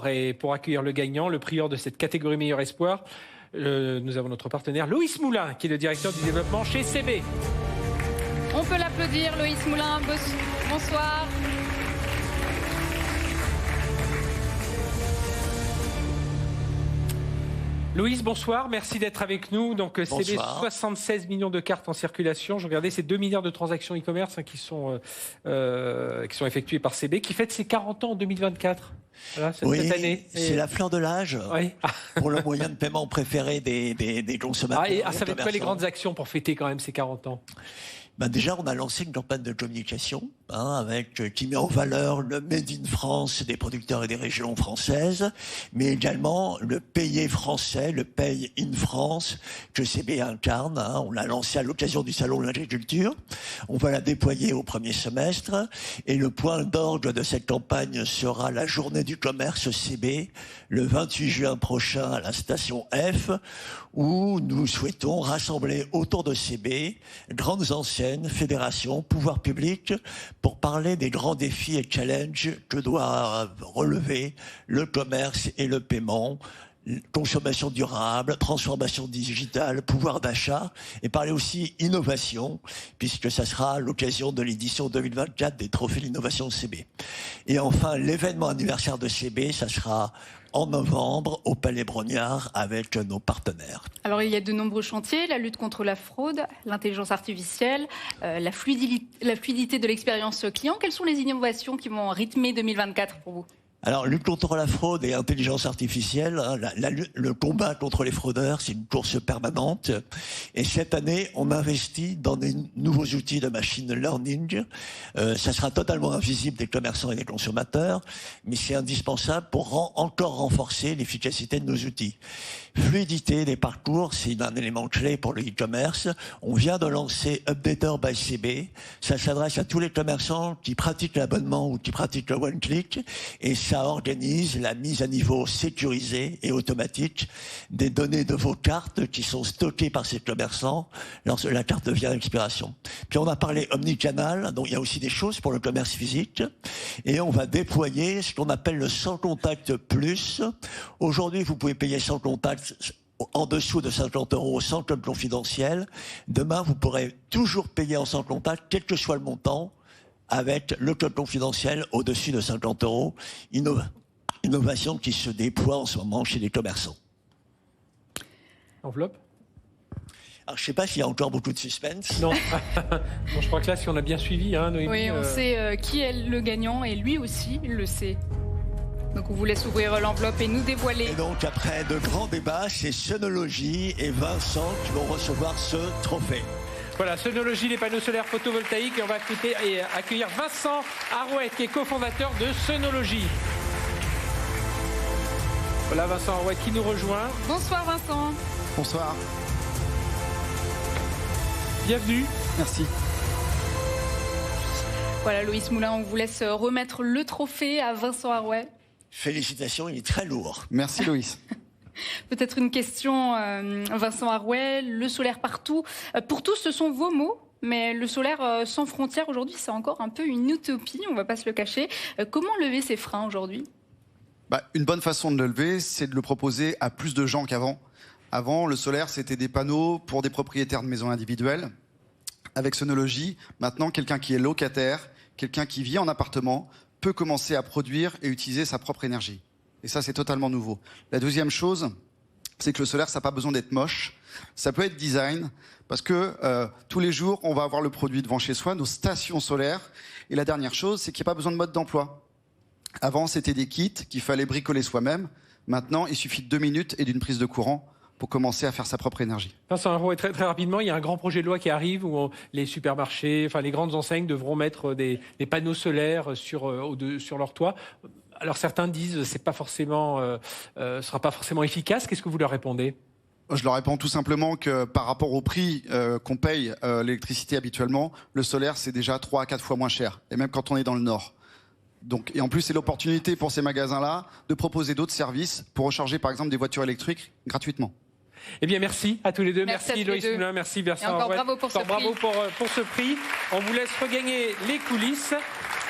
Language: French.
Et pour accueillir le gagnant, le prieur de cette catégorie meilleur espoir, nous avons notre partenaire Loïs Moulin, qui est le directeur du développement chez CB. On peut l'applaudir, Loïs Moulin. Bonsoir. Loïs, bonsoir, merci d'être avec nous. Donc CB, 76 millions de cartes en circulation. Je regardais, c'est 2 milliards de transactions e-commerce qui sont effectuées par CB, qui fête ses 40 ans en 2024. Voilà, cette année. C'est la fleur de l'âge pour le moyen de paiement préféré des consommateurs. Ça va être quoi les grandes actions pour fêter quand même ces 40 ans? Déjà, on a lancé une campagne de communication qui met en valeur le Made in France des producteurs et des régions françaises, mais également le payé français, le Pay in France que CB incarne. On l'a lancé à l'occasion du Salon de l'Agriculture. On va la déployer au premier semestre. Et le point d'orgue de cette campagne sera la journée du commerce CB, le 28 juin prochain à la station F, où nous souhaitons rassembler autour de CB grandes enseignes, fédérations, pouvoirs publics, pour parler des grands défis et challenges que doit relever le commerce et le paiement, consommation durable, transformation digitale, pouvoir d'achat, et parler aussi innovation, puisque ça sera l'occasion de l'édition 2024 des Trophées d'innovation CB. Et enfin, l'événement anniversaire de CB, ça sera en novembre au Palais Brongniart avec nos partenaires. Alors il y a de nombreux chantiers, la lutte contre la fraude, l'intelligence artificielle, la fluidité de l'expérience client. Quelles sont les innovations qui vont rythmer 2024 pour vous ? Alors, lutte contre la fraude et intelligence artificielle, le combat contre les fraudeurs, c'est une course permanente. Et cette année, on investit dans des nouveaux outils de machine learning. Ça sera totalement invisible des commerçants et des consommateurs, mais c'est indispensable pour encore renforcer l'efficacité de nos outils. Fluidité des parcours, c'est un élément clé pour le e-commerce. On vient de lancer Updater by CB. Ça s'adresse à tous les commerçants qui pratiquent l'abonnement ou qui pratiquent le one-click. Et ça organise la mise à niveau sécurisée et automatique des données de vos cartes qui sont stockées par ces commerçants lorsque la carte devient à expiration. Puis on a parlé omnicanal, donc il y a aussi des choses pour le commerce physique. Et on va déployer ce qu'on appelle le sans contact plus. Aujourd'hui, vous pouvez payer sans contact en dessous de 50 € sans code confidentiel. Demain, vous pourrez toujours payer en sans contact, quel que soit le montant, avec le code confidentiel au-dessus de 50 €. Innovation qui se déploie en ce moment chez les commerçants. Enveloppe ? Alors, je ne sais pas s'il y a encore beaucoup de suspense. Non. Bon, je crois que là, si on a bien suivi, Noémie... Oui, on sait qui est le gagnant et lui aussi, il le sait. Donc on vous laisse ouvrir l'enveloppe et nous dévoiler. Et donc après de grands débats, c'est Sonologie et Vincent qui vont recevoir ce trophée. Voilà, Sonologie, les panneaux solaires photovoltaïques. Et on va accueillir Vincent Arouet, qui est cofondateur de Sonologie. Voilà Vincent Arouet qui nous rejoint. Bonsoir Vincent. Bonsoir. Bienvenue. Merci. Voilà Loïs Moulin, on vous laisse remettre le trophée à Vincent Arouet. Félicitations, il est très lourd. Merci Loïs. Peut-être une question, Vincent Arouet, le solaire partout. Pour tous, ce sont vos mots, mais le solaire sans frontières aujourd'hui, c'est encore un peu une utopie, on ne va pas se le cacher. Comment lever ces freins aujourd'hui ? Une bonne façon de le lever, c'est de le proposer à plus de gens qu'avant. Avant, le solaire, c'était des panneaux pour des propriétaires de maisons individuelles. Avec Sonologie, maintenant, quelqu'un qui est locataire, quelqu'un qui vit en appartement, peut commencer à produire et utiliser sa propre énergie. Et ça, c'est totalement nouveau. La deuxième chose, c'est que le solaire, ça n'a pas besoin d'être moche. Ça peut être design, parce que tous les jours, on va avoir le produit devant chez soi, nos stations solaires. Et la dernière chose, c'est qu'il n'y a pas besoin de mode d'emploi. Avant, c'était des kits qu'il fallait bricoler soi-même. Maintenant, il suffit de 2 minutes et d'une prise de courant pour commencer à faire sa propre énergie. Vincent Arouet, très, très rapidement, il y a un grand projet de loi qui arrive où les supermarchés, enfin les grandes enseignes devront mettre des panneaux solaires sur leur toit. Alors certains disent que ce sera pas forcément efficace. Qu'est-ce que vous leur répondez ? Je leur réponds tout simplement que par rapport au prix qu'on paye l'électricité habituellement, le solaire c'est déjà 3 à 4 fois moins cher, et même quand on est dans le nord. Donc, et en plus, c'est l'opportunité pour ces magasins-là de proposer d'autres services pour recharger par exemple des voitures électriques gratuitement. Eh bien, merci à tous les deux. Merci Loïs Moulin, merci Vincent Arouet. Bravo pour ce prix. Bravo pour ce prix. On vous laisse regagner les coulisses.